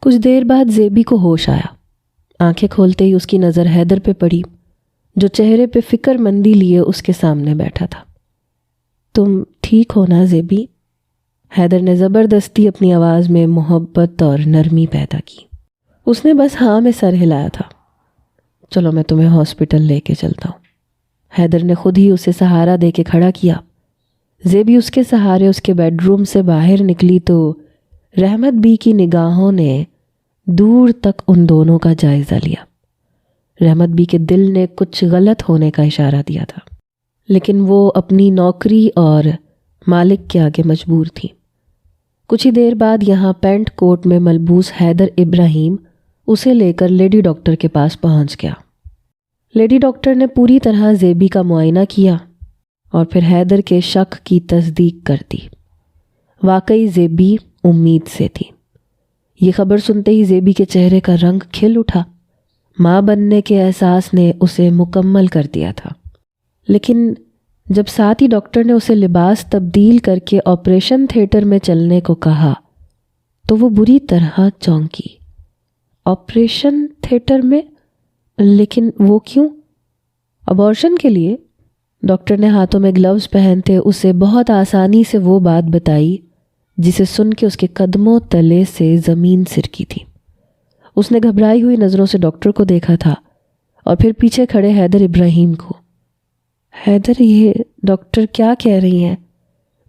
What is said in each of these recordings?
کچھ دیر بعد زیبی کو ہوش آیا۔ آنکھیں کھولتے ہی اس کی نظر حیدر پہ پڑی جو چہرے پہ فکر مندی لیے اس کے سامنے بیٹھا تھا۔ تم ٹھیک ہو نا زیبی؟ حیدر نے زبردستی اپنی آواز میں محبت اور نرمی پیدا کی۔ اس نے بس ہاں میں سر ہلایا تھا۔ چلو میں تمہیں ہاسپٹل لے کے چلتا ہوں۔ حیدر نے خود ہی اسے سہارا دے کے کھڑا کیا۔ زیبی اس کے سہارے اس کے بیڈ روم سے باہر نکلی تو رحمت بی کی نگاہوں نے دور تک ان دونوں کا جائزہ لیا۔ رحمت بی کے دل نے کچھ غلط ہونے کا اشارہ دیا تھا، لیکن وہ اپنی نوکری اور مالک کے آگے مجبور تھی۔ کچھ ہی دیر بعد یہاں پینٹ کوٹ میں ملبوس حیدر ابراہیم اسے لے کر لیڈی ڈاکٹر کے پاس پہنچ گیا۔ لیڈی ڈاکٹر نے پوری طرح زیبی کا معائنہ کیا اور پھر حیدر کے شک کی تصدیق کر دی۔ واقعی زیبی امید سے تھی۔ یہ خبر سنتے ہی زیبی کے چہرے کا رنگ کھل اٹھا۔ ماں بننے کے احساس نے اسے مکمل کر دیا تھا، لیکن جب ساتھ ہی ڈاکٹر نے اسے لباس تبدیل کر کے آپریشن تھیٹر میں چلنے کو کہا تو وہ بری طرح چونکی۔ آپریشن تھیٹر میں؟ لیکن وہ کیوں؟ ابارشن کے لیے؟ ڈاکٹر نے ہاتھوں میں گلوز پہنتے اسے بہت آسانی سے وہ بات بتائی جسے سن کے اس کے قدموں تلے سے زمین سرکی تھی۔ اس نے گھبرائی ہوئی نظروں سے ڈاکٹر کو دیکھا تھا اور پھر پیچھے کھڑے حیدر ابراہیم کو۔ حیدر، یہ ڈاکٹر کیا کہہ رہی ہیں؟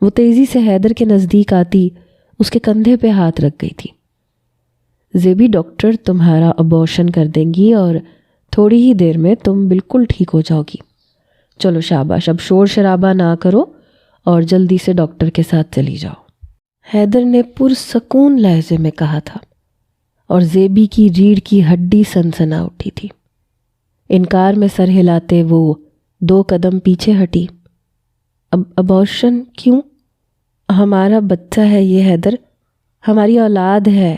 وہ تیزی سے حیدر کے نزدیک آتی اس کے کندھے پہ ہاتھ رکھ گئی تھی۔ زیبی، ڈاکٹر تمہارا ابارشن کر دیں گی اور تھوڑی ہی دیر میں تم بالکل ٹھیک ہو جاؤ گی۔ چلو شاباش، اب شور شرابہ نہ کرو اور جلدی سے ڈاکٹر کے ساتھ چلی جاؤ، حیدر نے پرسکون لہجے میں کہا تھا، اور زیبی کی ریڑھ کی ہڈی سنسنا اٹھی تھی۔ انکار میں سر ہلاتے وہ 2 قدم پیچھے ہٹی۔ اب ابارشن کیوں؟ ہمارا بچہ ہے یہ حیدر، ہماری اولاد ہے،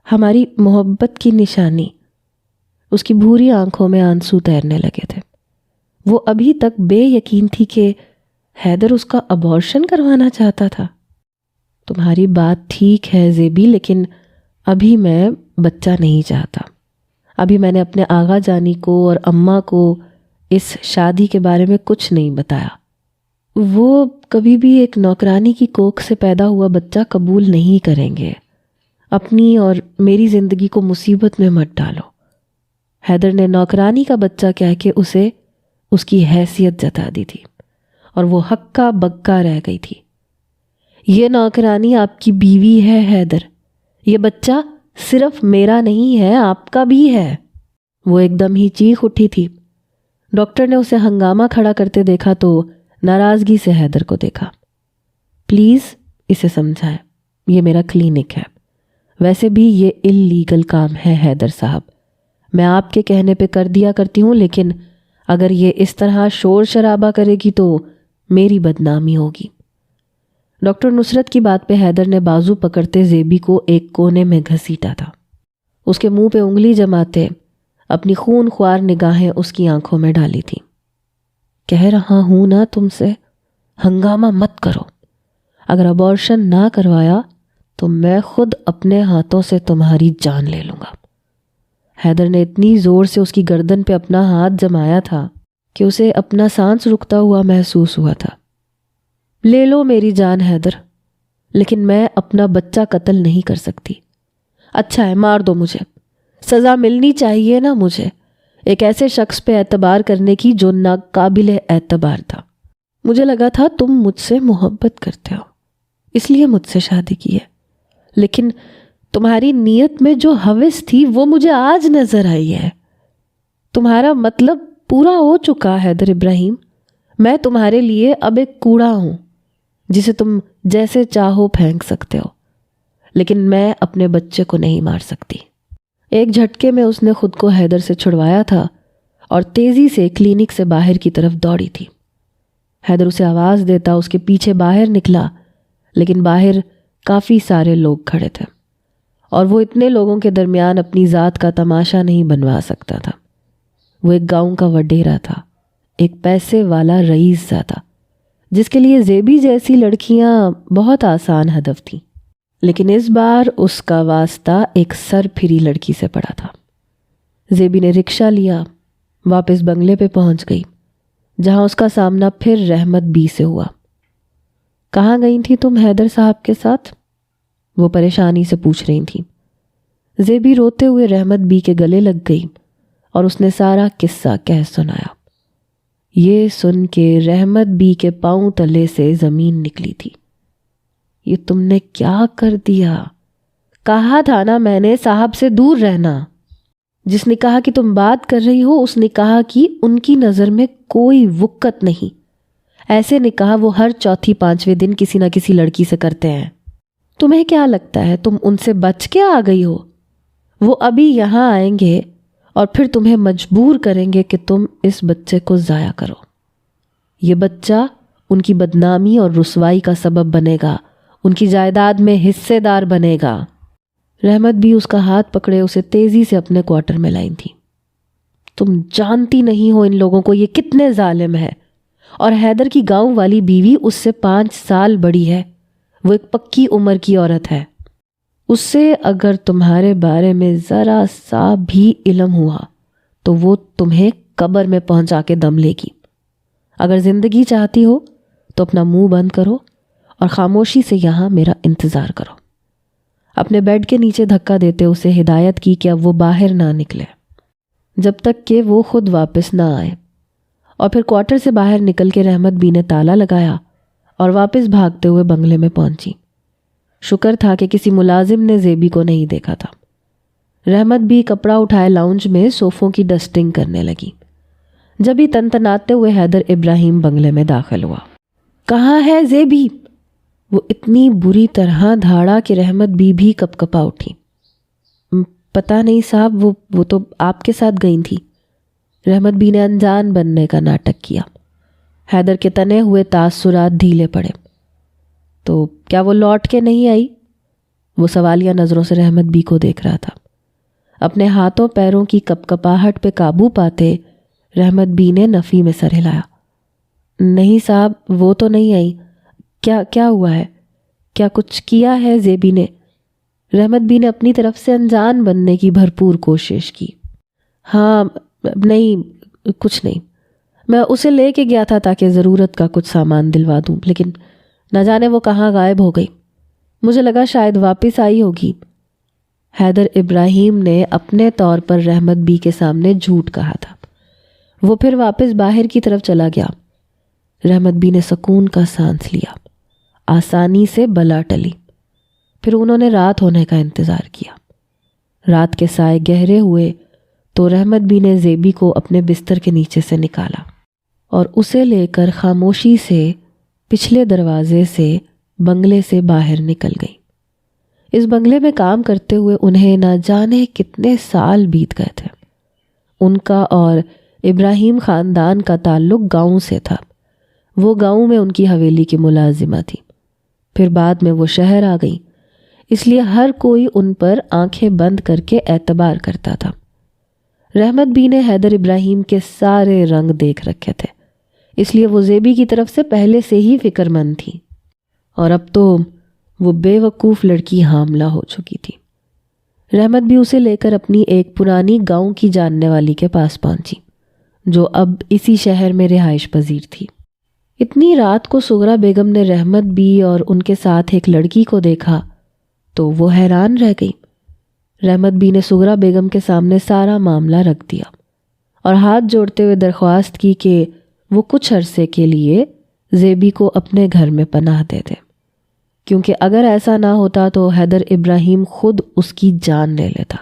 ہماری محبت کی نشانی۔ اس کی بھوری آنکھوں میں آنسو تیرنے لگے تھے۔ وہ ابھی تک بے یقین تھی کہ حیدر اس کا ابارشن کروانا چاہتا تھا۔ تمہاری بات ٹھیک ہے زیبی، لیکن ابھی میں بچہ نہیں چاہتا۔ ابھی میں نے اپنے آغا جانی کو اور اماں کو اس شادی کے بارے میں کچھ نہیں بتایا۔ وہ کبھی بھی ایک نوکرانی کی کوکھ سے پیدا ہوا بچہ قبول نہیں کریں گے۔ اپنی اور میری زندگی کو مصیبت میں مت ڈالو۔ حیدر نے نوکرانی کا بچہ کہہ کے اسے اس کی حیثیت جتا دی تھی اور وہ ہکا بکا رہ گئی تھی۔ یہ نوکرانی آپ کی بیوی ہے حیدر، یہ بچہ صرف میرا نہیں ہے، آپ کا بھی ہے۔ وہ ایک دم ہی چیخ اٹھی تھی۔ ڈاکٹر نے اسے ہنگامہ کھڑا کرتے دیکھا تو ناراضگی سے حیدر کو دیکھا۔ پلیز اسے سمجھائیں، یہ میرا کلینک ہے، ویسے بھی یہ اللیگل کام ہے حیدر صاحب، میں آپ کے کہنے پہ کر دیا کرتی ہوں، لیکن اگر یہ اس طرح شور شرابہ کرے گی تو میری بدنامی ہوگی۔ ڈاکٹر نصرت کی بات پہ حیدر نے بازو پکڑتے زیبی کو ایک کونے میں گھسیٹا تھا۔ اس کے منہ پہ انگلی جماتے اپنی خون خوار نگاہیں اس کی آنکھوں میں ڈالی تھی۔ کہہ رہا ہوں نا تم سے، ہنگامہ مت کرو، اگر ابارشن نہ کروایا تو میں خود اپنے ہاتھوں سے تمہاری جان لے لوں گا۔ حیدر نے اتنی زور سے اس کی گردن پہ اپنا ہاتھ جمایا تھا کہ اسے اپنا سانس رکتا ہوا محسوس ہوا تھا۔ لے لو میری جان حیدر، لیکن میں اپنا بچہ قتل نہیں کر سکتی۔ اچھا ہے، مار دو مجھے، سزا ملنی چاہیے نا مجھے، ایک ایسے شخص پہ اعتبار کرنے کی جو ناقابل اعتبار تھا۔ مجھے لگا تھا تم مجھ سے محبت کرتے ہو، اس لیے مجھ سے شادی کی ہے، لیکن تمہاری نیت میں جو ہوس تھی وہ مجھے آج نظر آئی ہے۔ تمہارا مطلب پورا ہو چکا حیدر ابراہیم، میں تمہارے لیے اب ایک کوڑا ہوں جسے تم جیسے چاہو پھینک سکتے ہو، لیکن میں اپنے بچے کو نہیں مار سکتی۔ ایک جھٹکے میں اس نے خود کو حیدر سے چھڑوایا تھا اور تیزی سے کلینک سے باہر کی طرف دوڑی تھی۔ حیدر اسے آواز دیتا اس کے پیچھے باہر نکلا، لیکن باہر کافی سارے لوگ کھڑے تھے اور وہ اتنے لوگوں کے درمیان اپنی ذات کا تماشا نہیں بنوا سکتا تھا۔ وہ ایک گاؤں کا وڈیرا تھا، ایک پیسے والا رئیس زادہ، جس کے لیے زیبی جیسی لڑکیاں بہت آسان ہدف تھیں۔ لیکن اس بار اس کا واسطہ ایک سر پھری لڑکی سے پڑا تھا۔ زیبی نے رکشہ لیا، واپس بنگلے پہ پہنچ گئی، جہاں اس کا سامنا پھر رحمت بی سے ہوا۔ کہاں گئی تھی تم حیدر صاحب کے ساتھ؟ وہ پریشانی سے پوچھ رہی تھی۔ زیبی روتے ہوئے رحمت بی کے گلے لگ گئی اور اس نے سارا قصہ کہہ سنایا۔ یہ سن کے رحمت بی کے پاؤں تلے سے زمین نکلی تھی۔ یہ تم نے کیا کر دیا؟ کہا تھا نا میں نے صاحب سے دور رہنا۔ جس نے کہا کہ تم بات کر رہی ہو اس نے کہا کہ ان کی نظر میں کوئی وقت نہیں۔ ایسے نے کہا وہ ہر چوتھی پانچویں دن کسی نہ کسی لڑکی سے کرتے ہیں۔ تمہیں کیا لگتا ہے تم ان سے بچ کے آ گئی ہو؟ وہ ابھی یہاں آئیں گے اور پھر تمہیں مجبور کریں گے کہ تم اس بچے کو ضائع کرو۔ یہ بچہ ان کی بدنامی اور رسوائی کا سبب بنے گا، ان کی جائیداد میں حصے دار بنے گا۔ رحمت بھی اس کا ہاتھ پکڑے اسے تیزی سے اپنے کوارٹر میں لائی تھی۔ تم جانتی نہیں ہو ان لوگوں کو یہ کتنے ظالم ہے، اور حیدر کی گاؤں والی بیوی اس سے 5 سال بڑی ہے، وہ ایک پکی عمر کی عورت ہے۔ اس سے اگر تمہارے بارے میں ذرا سا بھی علم ہوا تو وہ تمہیں قبر میں پہنچا کے دم لے گی۔ اگر زندگی چاہتی ہو تو اپنا منہ بند کرو اور خاموشی سے یہاں میرا انتظار کرو۔ اپنے بیڈ کے نیچے دھکا دیتے اسے ہدایت کی کہ اب وہ باہر نہ نکلے جب تک کہ وہ خود واپس نہ آئے، اور پھر کوارٹر سے باہر نکل کے رحمت بی نے تالا لگایا اور واپس بھاگتے ہوئے بنگلے میں پہنچی۔ شکر تھا کہ کسی ملازم نے زیبی کو نہیں دیکھا تھا۔ رحمت بی کپڑا اٹھائے لاؤنج میں صوفوں کی ڈسٹنگ کرنے لگی، جب ہی تنتناتے ہوئے حیدر ابراہیم بنگلے میں داخل ہوا۔ کہاں ہے زیبی؟ وہ اتنی بری طرح دھاڑا کہ رحمت بی بھی کپ کپا اٹھی۔ پتہ نہیں صاحب، وہ تو آپ کے ساتھ گئی تھی۔ رحمت بی نے انجان بننے کا ناٹک کیا۔ حیدر کے تنے ہوئے تاثرات ڈھیلے پڑے۔ تو کیا وہ لوٹ کے نہیں آئی؟ وہ سوالیہ نظروں سے رحمت بی کو دیکھ رہا تھا۔ اپنے ہاتھوں پیروں کی کپ کپاہٹ پہ قابو پاتے رحمت بی نے نفی میں سر ہلایا۔ نہیں صاحب، وہ تو نہیں آئی۔ کیا ہوا ہے؟ کیا کچھ کیا ہے زیبی نے؟ رحمت بی نے اپنی طرف سے انجان بننے کی بھرپور کوشش کی۔ ہاں نہیں، کچھ نہیں، میں اسے لے کے گیا تھا تاکہ ضرورت کا کچھ سامان دلوا دوں، لیکن نہ جانے وہ کہاں غائب ہو گئی۔ مجھے لگا شاید واپس آئی ہوگی۔ حیدر ابراہیم نے اپنے طور پر رحمت بی کے سامنے جھوٹ کہا تھا۔ وہ پھر واپس باہر کی طرف چلا گیا۔ رحمت بی نے سکون کا سانس لیا، آسانی سے بلا ٹلی۔ پھر انہوں نے رات ہونے کا انتظار کیا۔ رات کے سائے گہرے ہوئے تو رحمت بی نے زیبی کو اپنے بستر کے نیچے سے نکالا اور اسے لے کر خاموشی سے پچھلے دروازے سے بنگلے سے باہر نکل گئی۔ اس بنگلے میں کام کرتے ہوئے انہیں نہ جانے کتنے سال بیت گئے تھے۔ ان کا اور ابراہیم خاندان کا تعلق گاؤں سے تھا۔ وہ گاؤں میں ان کی حویلی کی ملازمہ تھی، پھر بعد میں وہ شہر آ گئی، اس لیے ہر کوئی ان پر آنکھیں بند کر کے اعتبار کرتا تھا۔ رحمت بی نے حیدر ابراہیم کے سارے رنگ دیکھ رکھے تھے، اس لیے وہ زیبی کی طرف سے پہلے سے ہی فکر مند تھی، اور اب تو وہ بے وقوف لڑکی حاملہ ہو چکی تھی۔ رحمت بھی اسے لے کر اپنی ایک پرانی گاؤں کی جاننے والی کے پاس پہنچی، جو اب اسی شہر میں رہائش پذیر تھی۔ اتنی رات کو سغرا بیگم نے رحمت بی اور ان کے ساتھ ایک لڑکی کو دیکھا تو وہ حیران رہ گئی۔ رحمت بی نے سغرا بیگم کے سامنے سارا معاملہ رکھ دیا اور ہاتھ جوڑتے ہوئے درخواست کی کہ وہ کچھ عرصے کے لیے زیبی کو اپنے گھر میں پناہ دے دے، کیونکہ اگر ایسا نہ ہوتا تو حیدر ابراہیم خود اس کی جان لے لیتا۔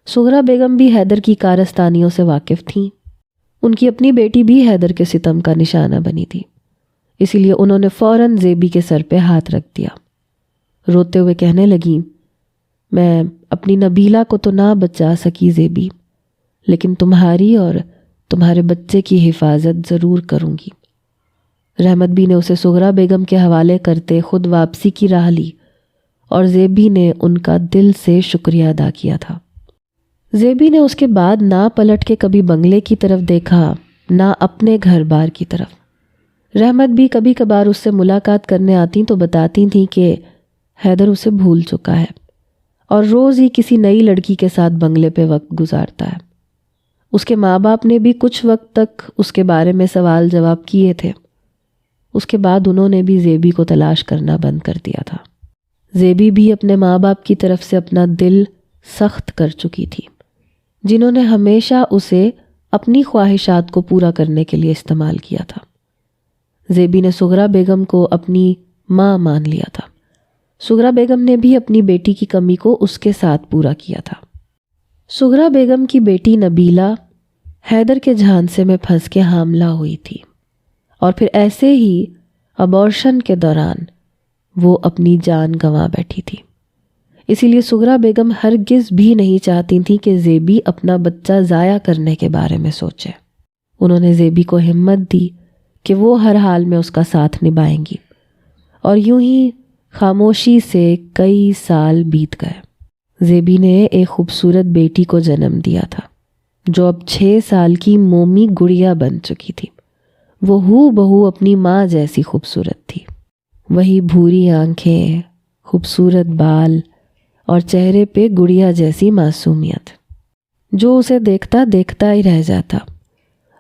سغرا بیگم بھی حیدر کی کارستانیوں سے واقف تھیں۔ ان کی اپنی بیٹی بھی حیدر کے ستم کا نشانہ بنی تھی، اسی لیے انہوں نے فوراً زیبی کے سر پہ ہاتھ رکھ دیا۔ روتے ہوئے کہنے لگیں، میں اپنی نبیلہ کو تو نہ بچا سکی زیبی، لیکن تمہاری اور تمہارے بچے کی حفاظت ضرور کروں گی۔ رحمت بی نے اسے سغرا بیگم کے حوالے کرتے خود واپسی کی راہ لی، اور زیبی نے ان کا دل سے شکریہ ادا کیا تھا۔ زیبی نے اس کے بعد نہ پلٹ کے کبھی بنگلے کی طرف دیکھا، نہ اپنے گھر بار کی طرف۔ رحمت بھی کبھی کبھار اس سے ملاقات کرنے آتی تو بتاتی تھیں کہ حیدر اسے بھول چکا ہے اور روز ہی کسی نئی لڑکی کے ساتھ بنگلے پہ وقت گزارتا ہے۔ اس کے ماں باپ نے بھی کچھ وقت تک اس کے بارے میں سوال جواب کیے تھے۔ اس کے بعد انہوں نے بھی زیبی کو تلاش کرنا بند کر دیا تھا۔ زیبی بھی اپنے ماں باپ کی طرف سے اپنا دل سخت کر چکی تھی، جنہوں نے ہمیشہ اسے اپنی خواہشات کو پورا کرنے کے لیے استعمال کیا تھا۔ زیبی نے سغرا بیگم کو اپنی ماں مان لیا تھا۔ سغرا بیگم نے بھی اپنی بیٹی کی کمی کو اس کے ساتھ پورا کیا تھا۔ سغرا بیگم کی بیٹی نبیلہ حیدر کے جھانسے میں پھنس کے حاملہ ہوئی تھی، اور پھر ایسے ہی ابارشن کے دوران وہ اپنی جان گنوا بیٹھی تھی۔ اسی لیے سغرا بیگم ہرگز بھی نہیں چاہتی تھی کہ زیبی اپنا بچہ ضائع کرنے کے بارے میں سوچے۔ انہوں نے زیبی کو ہمت دی کہ وہ ہر حال میں اس کا ساتھ نبھائیں گی، اور یوں ہی خاموشی سے کئی سال بیت گئے۔ زیبی نے ایک خوبصورت بیٹی کو جنم دیا تھا، جو اب 6 سال کی مومی گڑیا بن چکی تھی۔ وہ ہو بہو اپنی ماں جیسی خوبصورت تھی۔ وہی بھوری آنکھیں، خوبصورت بال اور چہرے پہ گڑیا جیسی معصومیت، جو اسے دیکھتا دیکھتا ہی رہ جاتا۔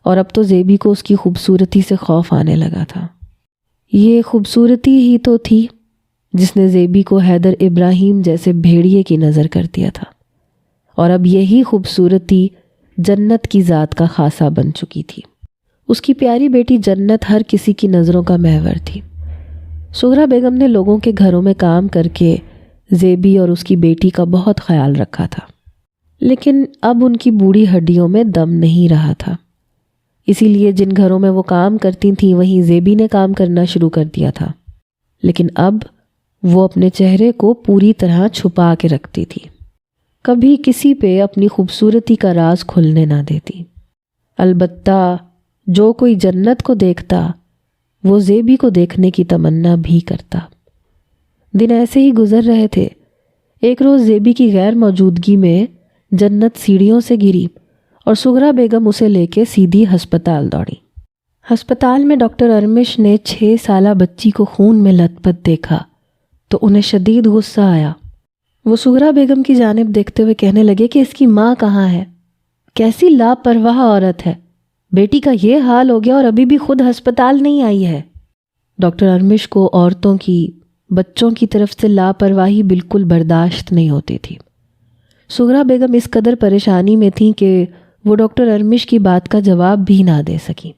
اور اب تو زیبی کو اس کی خوبصورتی سے خوف آنے لگا تھا۔ یہ خوبصورتی ہی تو تھی جس نے زیبی کو حیدر ابراہیم جیسے بھیڑیے کی نظر کر دیا تھا، اور اب یہی خوبصورتی جنت کی ذات کا خاصہ بن چکی تھی۔ اس کی پیاری بیٹی جنت ہر کسی کی نظروں کا محور تھی۔ سغرا بیگم نے لوگوں کے گھروں میں کام کر کے زیبی اور اس کی بیٹی کا بہت خیال رکھا تھا، لیکن اب ان کی بوڑھی ہڈیوں میں دم نہیں رہا تھا۔ اسی لیے جن گھروں میں وہ کام کرتی تھیں وہیں زیبی نے کام کرنا شروع کر دیا تھا، لیکن اب وہ اپنے چہرے کو پوری طرح چھپا کے رکھتی تھی، کبھی کسی پہ اپنی خوبصورتی کا راز کھلنے نہ دیتی۔ البتہ جو کوئی جنت کو دیکھتا وہ زیبی کو دیکھنے کی تمنا بھی کرتا۔ دن ایسے ہی گزر رہے تھے۔ ایک روز زیبی کی غیر موجودگی میں جنت سیڑھیوں سے گری اور سغرا بیگم اسے لے کے سیدھی ہسپتال دوڑی۔ ہسپتال میں ڈاکٹر ارمش نے 6 سالہ بچی کو خون میں لت پت دیکھا تو انہیں شدید غصہ آیا۔ وہ سغرا بیگم کی جانب دیکھتے ہوئے کہنے لگے کہ اس کی ماں کہاں ہے؟ کیسی لاپرواہ عورت ہے، بیٹی کا یہ حال ہو گیا اور ابھی بھی خود ہسپتال نہیں آئی ہے۔ ڈاکٹر ارمش کو عورتوں کی، بچوں کی طرف سے لاپرواہی بالکل برداشت نہیں ہوتی تھی۔ سغرا بیگم اس قدر پریشانی میں تھیں کہ وہ ڈاکٹر ارمش کی بات کا جواب بھی نہ دے سکیں۔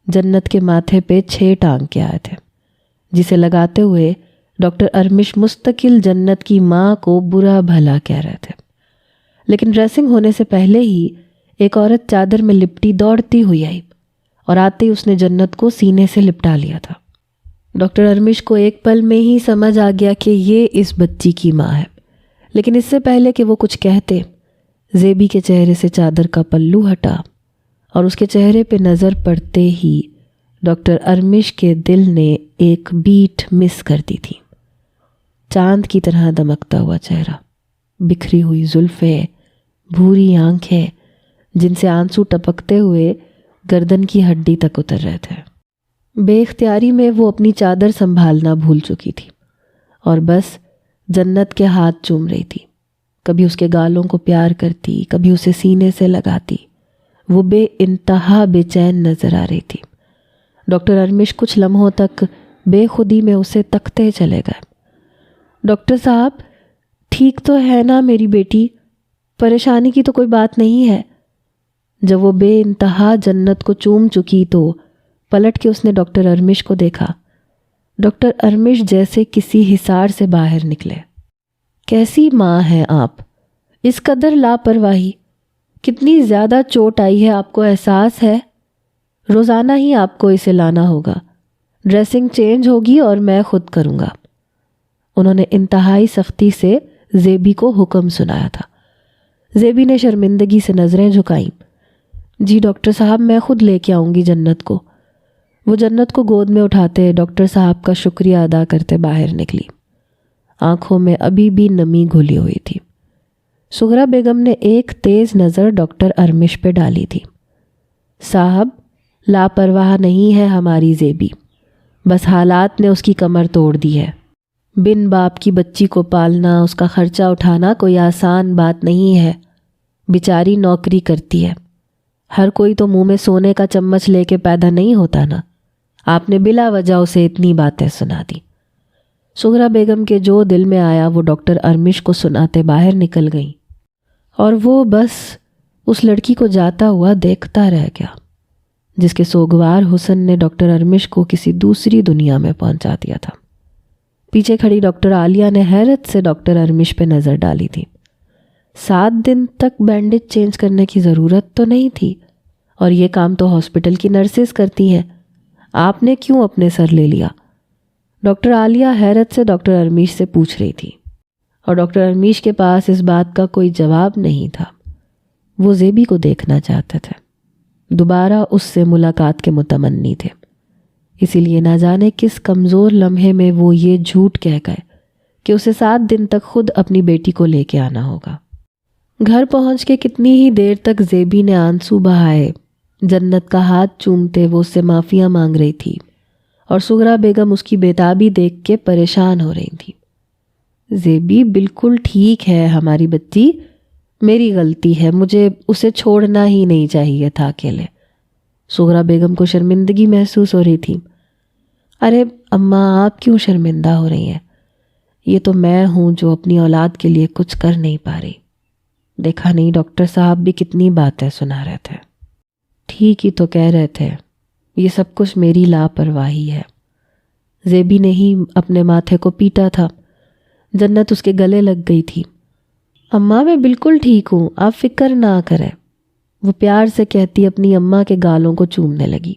جنت کے ماتھے پہ 6 ٹانکے آئے تھے، جسے لگاتے ہوئے ڈاکٹر ارمش مستقل جنت کی ماں کو برا بھلا کہہ رہے تھے۔ لیکن ڈریسنگ ہونے سے پہلے ہی ایک عورت چادر میں لپٹی دوڑتی ہوئی آئی اور آتے ہی اس نے جنت کو سینے سے لپٹا لیا تھا۔ ڈاکٹر ارمش کو ایک پل میں ہی سمجھ آ گیا کہ یہ اس بچی کی ماں ہے، لیکن اس سے پہلے کہ وہ کچھ کہتے، زیبی کے چہرے سے چادر کا پلو ہٹا اور اس کے چہرے پہ نظر پڑتے ہی ڈاکٹر ارمش کے دل نے ایک بیٹ مس کر دی تھی۔ چاند کی طرح دمکتا ہوا چہرہ، بکھری ہوئی زلفیں، بھوری آنکھیں جن سے آنسو ٹپکتے ہوئے گردن کی ہڈی تک اتر رہے تھے۔ بے اختیاری میں وہ اپنی چادر سنبھالنا بھول چکی تھی اور بس جنت کے ہاتھ چوم رہی تھی۔ کبھی اس کے گالوں کو پیار کرتی، کبھی اسے سینے سے لگاتی۔ وہ بے انتہا بے چین نظر آ رہی تھی۔ ڈاکٹر ارمش کچھ لمحوں تک بے خودی میں اسے تکتے چلے گئے۔ ڈاکٹر صاحب، ٹھیک تو ہے نا میری بیٹی؟ پریشانی کی تو کوئی بات نہیں ہے؟ جب وہ بے انتہا جنت کو چوم چکی تو پلٹ کے اس نے ڈاکٹر ارمش کو دیکھا۔ ڈاکٹر ارمش جیسے کسی حصار سے باہر نکلے۔ کیسی ماں ہیں آپ؟ اس قدر لاپرواہی! کتنی زیادہ چوٹ آئی ہے آپ کو احساس ہے؟ روزانہ ہی آپ کو اسے لانا ہوگا، ڈریسنگ چینج ہوگی اور میں خود کروں گا۔ انہوں نے انتہائی سختی سے زیبی کو حکم سنایا تھا۔ زیبی نے شرمندگی سے نظریں جھکائیں۔ جی ڈاکٹر صاحب، میں خود لے کے آؤں گی جنت کو۔ وہ جنت کو گود میں اٹھاتے ڈاکٹر صاحب کا شکریہ ادا کرتے باہر نکلی۔ آنکھوں میں ابھی بھی نمی گھلی ہوئی تھی۔ سغرا بیگم نے ایک تیز نظر ڈاکٹر ارمش پہ ڈالی تھی۔ صاحب، لاپرواہ نہیں ہے ہماری زیبی، بس حالات نے اس کی کمر توڑ دی ہے۔ بن باپ کی بچی کو پالنا، اس کا خرچہ اٹھانا کوئی آسان بات نہیں ہے۔ بیچاری نوکری کرتی ہے، ہر کوئی تو منہ میں سونے کا چمچ لے کے پیدا نہیں ہوتا نا۔ آپ نے بلا وجہ اسے اتنی باتیں سنا دی۔ سغرا بیگم کے جو دل میں آیا وہ ڈاکٹر ارمش کو سناتے باہر نکل گئیں، اور وہ بس اس لڑکی کو جاتا ہوا دیکھتا رہ گیا جس کے سوگوار حسن نے ڈاکٹر ارمش کو کسی دوسری دنیا میں پہنچا دیا تھا۔ پیچھے کھڑی ڈاکٹر عالیہ نے حیرت سے ڈاکٹر ارمش پہ نظر ڈالی تھی۔ 7 دن تک بینڈیج چینج کرنے کی ضرورت تو نہیں تھی، اور یہ کام تو ہاسپٹل کی نرسز کرتی ہیں، آپ نے کیوں اپنے سر لے لیا؟ ڈاکٹر عالیہ حیرت سے ڈاکٹر ارمیش سے پوچھ رہی تھی، اور ڈاکٹر ارمیش کے پاس اس بات کا کوئی جواب نہیں تھا۔ وہ زیبی کو دیکھنا چاہتے تھے، دوبارہ اس سے ملاقات کے متمنی تھے، اسی لیے نہ جانے کس کمزور لمحے میں وہ یہ جھوٹ کہہ گئے کہ اسے 7 دن تک خود اپنی بیٹی کو لے کے آنا ہوگا۔ گھر پہنچ کے کتنی ہی دیر تک زیبی نے آنسو بہائے۔ جنت کا ہاتھ چومتے وہ اس سے معافیاں مانگ رہی تھی، اور سغرا بیگم اس کی بےتابی دیکھ کے پریشان ہو رہی تھی۔ زیبی بالکل ٹھیک ہے ہماری بچی، میری غلطی ہے، مجھے اسے چھوڑنا ہی نہیں چاہیے تھا اکیلے۔ سغرا بیگم کو شرمندگی محسوس ہو رہی تھی۔ ارے اماں، آپ کیوں شرمندہ ہو رہی ہیں؟ یہ تو میں ہوں جو اپنی اولاد کے لیے کچھ کر نہیں پا رہی۔ دیکھا نہیں ڈاکٹر صاحب بھی کتنی باتیں سنا رہے تھے۔ ٹھیک ہی تو کہہ رہے تھے، یہ سب کچھ میری لاپرواہی ہے۔ زیبی نے ہی اپنے ماتھے کو پیٹا تھا۔ جنت اس کے گلے لگ گئی تھی۔ اماں میں بالکل ٹھیک ہوں، آپ فکر نہ کریں، وہ پیار سے کہتی اپنی اماں کے گالوں کو چومنے لگی،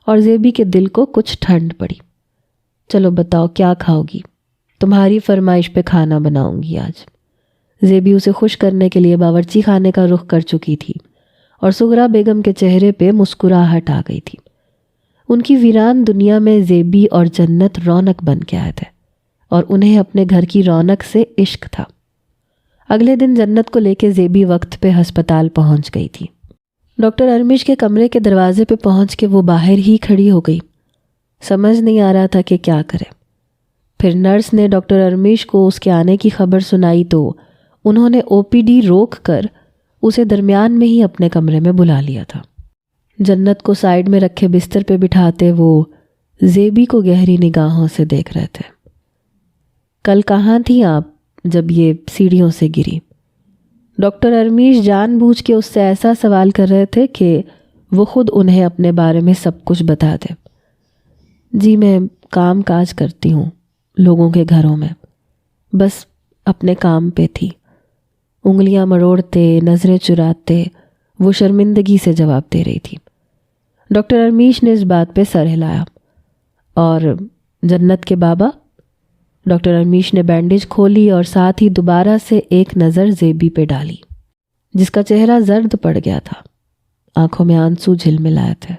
اور زیبی کے دل کو کچھ ٹھنڈ پڑی۔ چلو بتاؤ کیا کھاؤ گی؟ تمہاری فرمائش پہ کھانا بناؤں گی آج۔ زیبی اسے خوش کرنے کے لیے باورچی خانے کا رخ کر چکی تھی، اور سغرا بیگم کے چہرے پہ مسکراہٹ آ گئی تھی۔ ان کی ویران دنیا میں زیبی اور جنت رونق بن کے آئے تھے، اور انہیں اپنے گھر کی رونق سے عشق تھا۔ اگلے دن جنت کو لے کے زیبی وقت پہ ہسپتال پہنچ گئی تھی۔ ڈاکٹر ارمش کے کمرے کے دروازے پہ پہنچ کے وہ باہر ہی کھڑی ہو گئی، سمجھ نہیں آ رہا تھا کہ کیا کرے۔ پھر نرس نے ڈاکٹر ارمش کو اس کے آنے کی خبر سنائی تو انہوں نے OPD روک کر اسے درمیان میں ہی اپنے کمرے میں بلا لیا تھا۔ جنت کو سائیڈ میں رکھے بستر پہ بٹھاتے وہ زیبی کو گہری نگاہوں سے دیکھ رہے تھے۔ کل کہاں تھی آپ جب یہ سیڑھیوں سے گری؟ ڈاکٹر ارمیش جان بوجھ کے اس سے ایسا سوال کر رہے تھے کہ وہ خود انہیں اپنے بارے میں سب کچھ بتا دے۔ جی میں کام کاج کرتی ہوں لوگوں کے گھروں میں، بس اپنے کام پہ تھی۔ انگلیاں مروڑتے، نظریں چراتے وہ شرمندگی سے جواب دے رہی تھی۔ ڈاکٹر ارمیش نے اس بات پہ سر ہلایا۔ اور جنت کے بابا؟ ڈاکٹر ارمیش نے بینڈیج کھولی اور ساتھ ہی دوبارہ سے ایک نظر زیبی پہ ڈالی، جس کا چہرہ زرد پڑ گیا تھا، آنکھوں میں آنسو جھلملائے تھے۔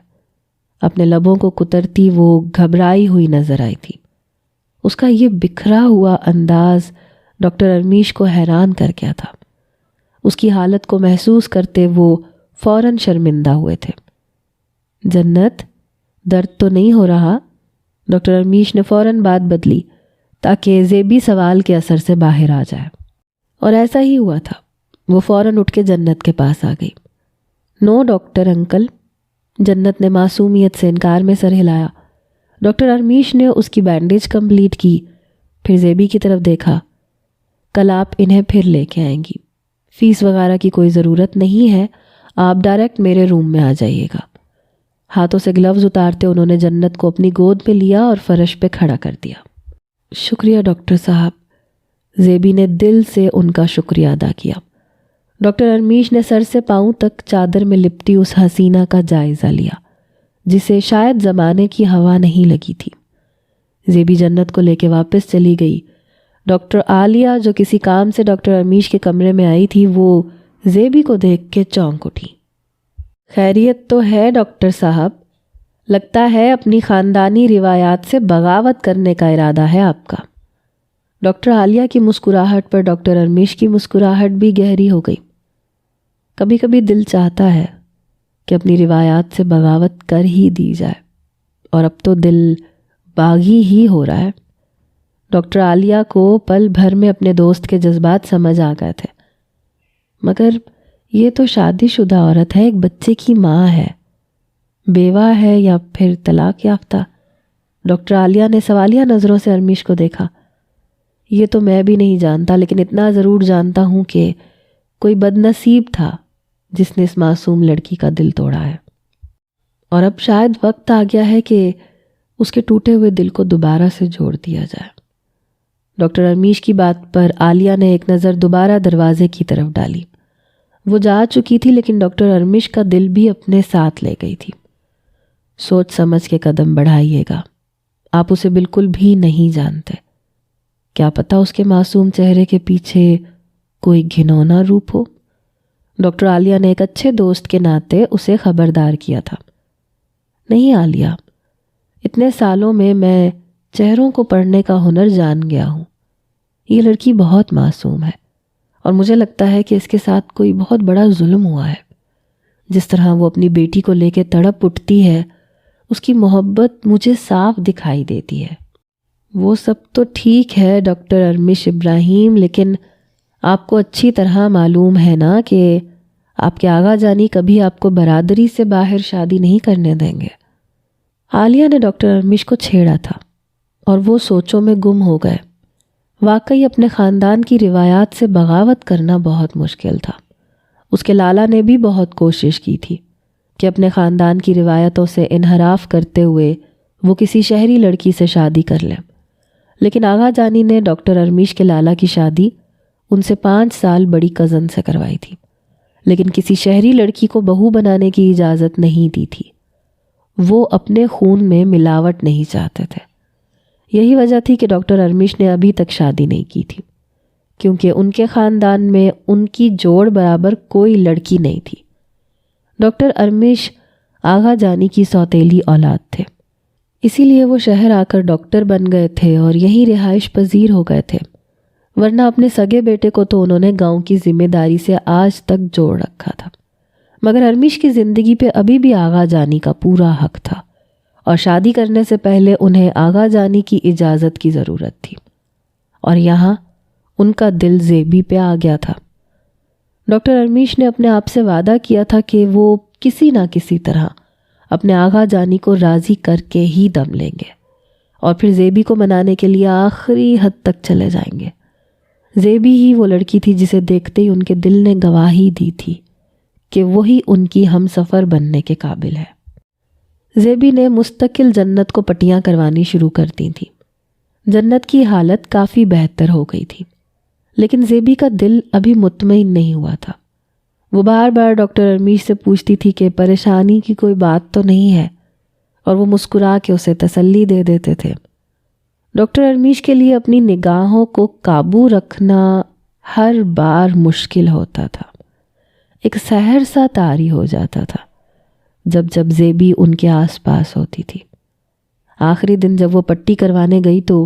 اپنے لبوں کو کترتی وہ گھبرائی ہوئی نظر آئی تھی۔ اس کا یہ بکھرا ہوا انداز ڈاکٹر ارمیش کو حیران کر گیا تھا۔ اس کی حالت کو محسوس کرتے وہ فوراً شرمندہ ہوئے تھے۔ جنت، درد تو نہیں ہو رہا؟ ڈاکٹر ارمیش نے فوراً بات بدلی تاکہ زیبی سوال کے اثر سے باہر آ جائے، اور ایسا ہی ہوا تھا۔ وہ فوراً اٹھ کے جنت کے پاس آ گئی۔ نو ڈاکٹر انکل، جنت نے معصومیت سے انکار میں سر ہلایا۔ ڈاکٹر ارمیش نے اس کی بینڈیج کمپلیٹ کی، پھر زیبی کی طرف دیکھا۔ کل آپ انہیں پھر لے کے آئیں گی، فیس وغیرہ کی کوئی ضرورت نہیں ہے، آپ ڈائریکٹ میرے روم میں آ جائیے گا۔ ہاتھوں سے گلوز اتارتے انہوں نے جنت کو اپنی گود میں لیا اور فرش پہ کھڑا کر دیا۔ شکریہ ڈاکٹر صاحب، زیبی نے دل سے ان کا شکریہ ادا کیا۔ ڈاکٹر ارمیش نے سر سے پاؤں تک چادر میں لپٹی اس حسینہ کا جائزہ لیا جسے شاید زمانے کی ہوا نہیں لگی تھی۔ زیبی جنت کو لے کے واپس چلی گئی۔ ڈاکٹر عالیہ جو کسی کام سے ڈاکٹر ارمیش کے کمرے میں آئی تھی، وہ زیبی کو دیکھ کے چونک اٹھی۔ خیریت تو ہے ڈاکٹر صاحب؟ لگتا ہے اپنی خاندانی روایات سے بغاوت کرنے کا ارادہ ہے آپ کا۔ ڈاکٹر عالیہ کی مسکراہٹ پر ڈاکٹر ارمیش کی مسکراہٹ بھی گہری ہو گئی۔ کبھی کبھی دل چاہتا ہے کہ اپنی روایات سے بغاوت کر ہی دی جائے، اور اب تو دل باغی ہی ہو رہا ہے۔ ڈاکٹر عالیہ کو پل بھر میں اپنے دوست کے جذبات سمجھ آ گئے تھے۔ مگر یہ تو شادی شدہ عورت ہے، ایک بچے کی ماں ہے، بیوہ ہے یا پھر طلاق یافتہ؟ ڈاکٹر عالیہ نے سوالیہ نظروں سے ارمیش کو دیکھا۔ یہ تو میں بھی نہیں جانتا، لیکن اتنا ضرور جانتا ہوں کہ کوئی بد نصیب تھا جس نے اس معصوم لڑکی کا دل توڑا ہے، اور اب شاید وقت آ گیا ہے کہ اس کے ٹوٹے ہوئے دل کو دوبارہ سے جوڑ دیا جائے۔ ڈاکٹر ارمیش کی بات پر عالیہ نے ایک نظر دوبارہ دروازے کی طرف ڈالی۔ وہ جا چکی تھی، لیکن ڈاکٹر ارمیش کا دل بھی اپنے ساتھ لے گئی تھی۔ سوچ سمجھ کے قدم بڑھائیے گا، آپ اسے بالکل بھی نہیں جانتے، کیا پتہ اس کے معصوم چہرے کے پیچھے کوئی گھنونا روپ ہو۔ ڈاکٹر عالیہ نے ایک اچھے دوست کے ناطے اسے خبردار کیا تھا۔ نہیں عالیہ، اتنے سالوں میں چہروں کو پڑھنے کا ہنر جان گیا ہوں۔ یہ لڑکی بہت معصوم ہے، اور مجھے لگتا ہے کہ اس کے ساتھ کوئی بہت بڑا ظلم ہوا ہے۔ جس طرح وہ اپنی بیٹی کو لے کے تڑپ اٹھتی ہے، اس کی محبت مجھے صاف دکھائی دیتی ہے۔ وہ سب تو ٹھیک ہے ڈاکٹر ارمیش ابراہیم، لیکن آپ کو اچھی طرح معلوم ہے نا کہ آپ کے آغا جانی کبھی آپ کو برادری سے باہر شادی نہیں کرنے دیں گے۔ عالیہ نے ڈاکٹر ارمیش کو چھیڑا تھا، اور وہ سوچوں میں گم ہو گئے۔ واقعی اپنے خاندان کی روایات سے بغاوت کرنا بہت مشکل تھا۔ اس کے لالا نے بھی بہت کوشش کی تھی کہ اپنے خاندان کی روایتوں سے انحراف کرتے ہوئے وہ کسی شہری لڑکی سے شادی کر لیں، لیکن آغا جانی نے ڈاکٹر ارمیش کے لالا کی شادی ان سے 5 سال بڑی کزن سے کروائی تھی، لیکن کسی شہری لڑکی کو بہو بنانے کی اجازت نہیں دی تھی۔ وہ اپنے خون میں ملاوٹ نہیں چاہتے تھے۔ یہی وجہ تھی کہ ڈاکٹر ارمیش نے ابھی تک شادی نہیں کی تھی، کیونکہ ان کے خاندان میں ان کی جوڑ برابر کوئی لڑکی نہیں تھی۔ ڈاکٹر ارمیش آغا جانی کی سوتیلی اولاد تھے، اسی لیے وہ شہر آ کر ڈاکٹر بن گئے تھے اور یہیں رہائش پذیر ہو گئے تھے، ورنہ اپنے سگے بیٹے کو تو انہوں نے گاؤں کی ذمہ داری سے آج تک جوڑ رکھا تھا۔ مگر ارمیش کی زندگی پہ ابھی بھی آغا جانی کا پورا حق تھا، اور شادی کرنے سے پہلے انہیں آغا جانی کی اجازت کی ضرورت تھی، اور یہاں ان کا دل زیبی پہ آ گیا تھا۔ ڈاکٹر ارمیش نے اپنے آپ سے وعدہ کیا تھا کہ وہ کسی نہ کسی طرح اپنے آغا جانی کو راضی کر کے ہی دم لیں گے، اور پھر زیبی کو منانے کے لیے آخری حد تک چلے جائیں گے۔ زیبی ہی وہ لڑکی تھی جسے دیکھتے ہی ان کے دل نے گواہی دی تھی کہ وہی ان کی ہم سفر بننے کے قابل ہے۔ زیبی نے مستقل جنت کو پٹیاں کروانی شروع کر دی تھی۔ جنت کی حالت کافی بہتر ہو گئی تھی، لیکن زیبی کا دل ابھی مطمئن نہیں ہوا تھا۔ وہ بار بار ڈاکٹر ارمیش سے پوچھتی تھی کہ پریشانی کی کوئی بات تو نہیں ہے، اور وہ مسکرا کے اسے تسلی دے دیتے تھے۔ ڈاکٹر ارمیش کے لیے اپنی نگاہوں کو قابو رکھنا ہر بار مشکل ہوتا تھا۔ ایک سحر سا طاری ہو جاتا تھا جب زیبی ان کے آس پاس ہوتی تھی۔ آخری دن جب وہ پٹی کروانے گئی تو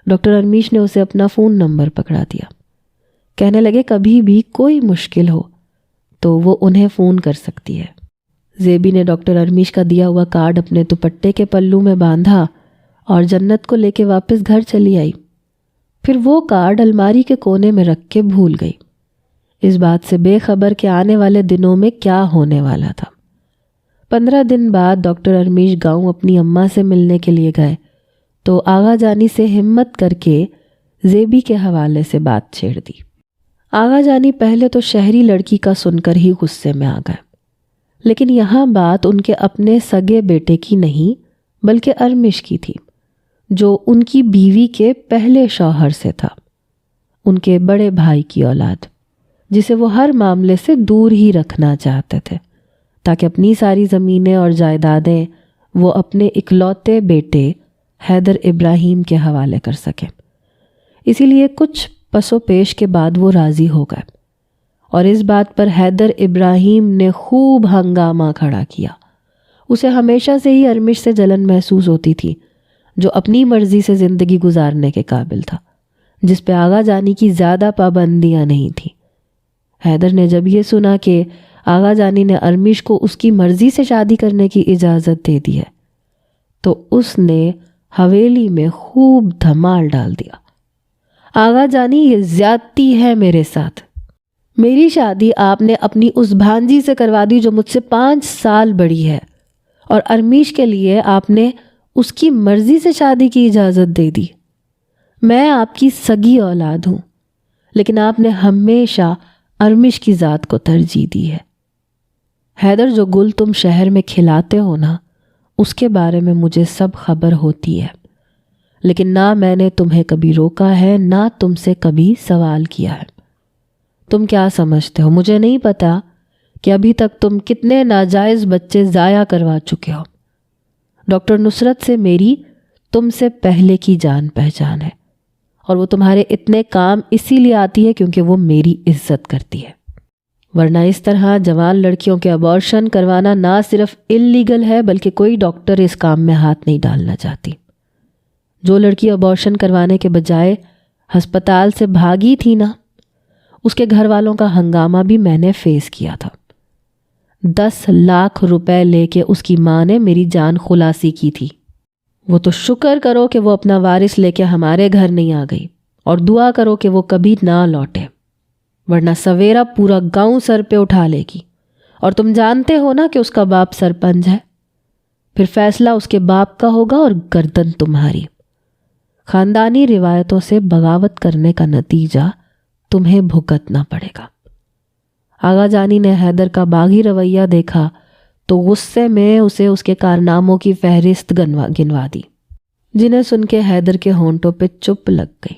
ڈاکٹر ارمیش نے اسے اپنا فون نمبر پکڑا دیا۔ کہنے لگے کبھی بھی کوئی مشکل ہو تو وہ انہیں فون کر سکتی ہے۔ زیبی نے ڈاکٹر ارمیش کا دیا ہوا کارڈ اپنے دوپٹے کے پلو میں باندھا اور جنت کو لے کے واپس گھر چلی آئی۔ پھر وہ کارڈ الماری کے کونے میں رکھ کے بھول گئی، اس بات سے بے خبر کہ آنے والے دنوں میں کیا ہونے والا تھا۔ 15 دن بعد ڈاکٹر ارمیش گاؤں اپنی اماں سے ملنے کے لیے گئے تو آغا جانی سے ہمت کر کے زیبی کے حوالے سے بات چھیڑ دی۔ آغا جانی پہلے تو شہری لڑکی کا سن کر ہی غصے میں آ گئے، لیکن یہاں بات ان کے اپنے سگے بیٹے کی نہیں بلکہ ارمیش کی تھی، جو ان کی بیوی کے پہلے شوہر سے تھا، ان کے بڑے بھائی کی اولاد، جسے وہ ہر معاملے سے دور ہی رکھنا چاہتے تھے تاکہ اپنی ساری زمینیں اور جائیدادیں وہ اپنے اکلوتے بیٹے حیدر ابراہیم کے حوالے کر سکیں۔ اسی لیے کچھ پس و پیش کے بعد وہ راضی ہو گئے، اور اس بات پر حیدر ابراہیم نے خوب ہنگامہ کھڑا کیا۔ اسے ہمیشہ سے ہی ارمیش سے جلن محسوس ہوتی تھی، جو اپنی مرضی سے زندگی گزارنے کے قابل تھا، جس پہ آغا جانی کی زیادہ پابندیاں نہیں تھیں۔ حیدر نے جب یہ سنا کہ آغا جانی نے ارمیش کو اس کی مرضی سے شادی کرنے کی اجازت دے دی ہے تو اس نے حویلی میں خوب دھمال ڈال دیا۔ آغا جانی یہ زیادتی ہے میرے ساتھ. میری شادی آپ نے اپنی اس بھانجی سے کروا دی جو مجھ سے 5 سال بڑی ہے، اور ارمیش کے لیے آپ نے اس کی مرضی سے شادی کی اجازت دے دی. میں آپ کی سگی اولاد ہوں، لیکن آپ نے ہمیشہ ارمیش کی ذات کو ترجیح دی ہے. حیدر، جو گل تم شہر میں کھلاتے ہو نا، اس کے بارے میں مجھے سب خبر ہوتی ہے، لیکن نہ میں نے تمہیں کبھی روکا ہے، نہ تم سے کبھی سوال کیا ہے. تم کیا سمجھتے ہو؟ مجھے نہیں پتا کہ ابھی تک تم کتنے ناجائز بچے ضائع کروا چکے ہو. ڈاکٹر نصرت سے میری تم سے پہلے کی جان پہچان ہے، اور وہ تمہارے اتنے کام اسی لیے آتی ہے کیونکہ وہ میری عزت کرتی ہے. ورنہ اس طرح جوان لڑکیوں کے ابارشن کروانا نہ صرف اللیگل ہے، بلکہ کوئی ڈاکٹر اس کام میں ہاتھ نہیں ڈالنا چاہتی. جو لڑکی ابارشن کروانے کے بجائے ہسپتال سے بھاگی تھی نا، اس کے گھر والوں کا ہنگامہ بھی میں نے فیس کیا تھا. 10 لاکھ روپے لے کے اس کی ماں نے میری جان خلاصی کی تھی. وہ تو شکر کرو کہ وہ اپنا وارث لے کے ہمارے گھر نہیں آ گئی، اور دعا کرو کہ وہ کبھی نہ لوٹے، ورنہ سویرا پورا گاؤں سر پہ اٹھا لے گی. اور تم جانتے ہو نا کہ اس کا باپ سرپنچ ہے، پھر فیصلہ اس کے باپ کا ہوگا اور گردن تمہاری. خاندانی روایتوں سے بغاوت کرنے کا نتیجہ تمہیں بھگتنا پڑے گا. آغا جانی نے حیدر کا باغی رویہ دیکھا تو غصے میں اسے اس کے کارناموں کی فہرست گنوا دی، جنہیں سن کے حیدر کے ہونٹوں پہ چپ لگ گئی.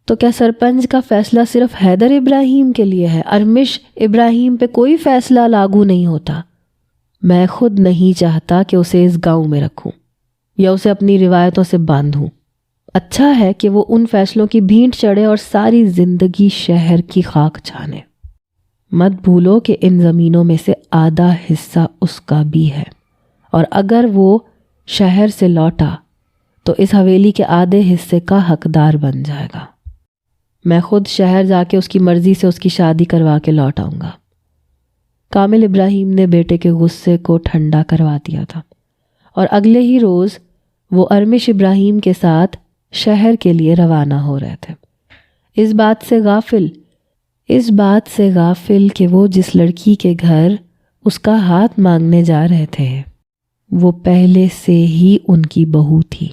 تو کیا سرپنچ کا فیصلہ صرف حیدر ابراہیم کے لیے ہے؟ ارمیش ابراہیم پہ کوئی فیصلہ لاگو نہیں ہوتا. میں خود نہیں چاہتا کہ اسے اس گاؤں میں رکھوں یا اسے اپنی روایتوں سے باندھوں. اچھا ہے کہ وہ ان فیصلوں کی بھینٹ چڑھے اور ساری زندگی شہر کی خاک چھانے. مت بھولو کہ ان زمینوں میں سے آدھا حصہ اس کا بھی ہے، اور اگر وہ شہر سے لوٹا تو اس حویلی کے آدھے حصے کا حقدار بن جائے گا. میں خود شہر جا کے اس کی مرضی سے اس کی شادی کروا کے لوٹ آؤں گا. کامل ابراہیم نے بیٹے کے غصے کو ٹھنڈا کروا دیا تھا، اور اگلے ہی روز وہ ارمیش ابراہیم کے ساتھ شہر کے لیے روانہ ہو رہے تھے، اس بات سے غافل کہ وہ جس لڑکی کے گھر اس کا ہاتھ مانگنے جا رہے تھے وہ پہلے سے ہی ان کی بہو تھی.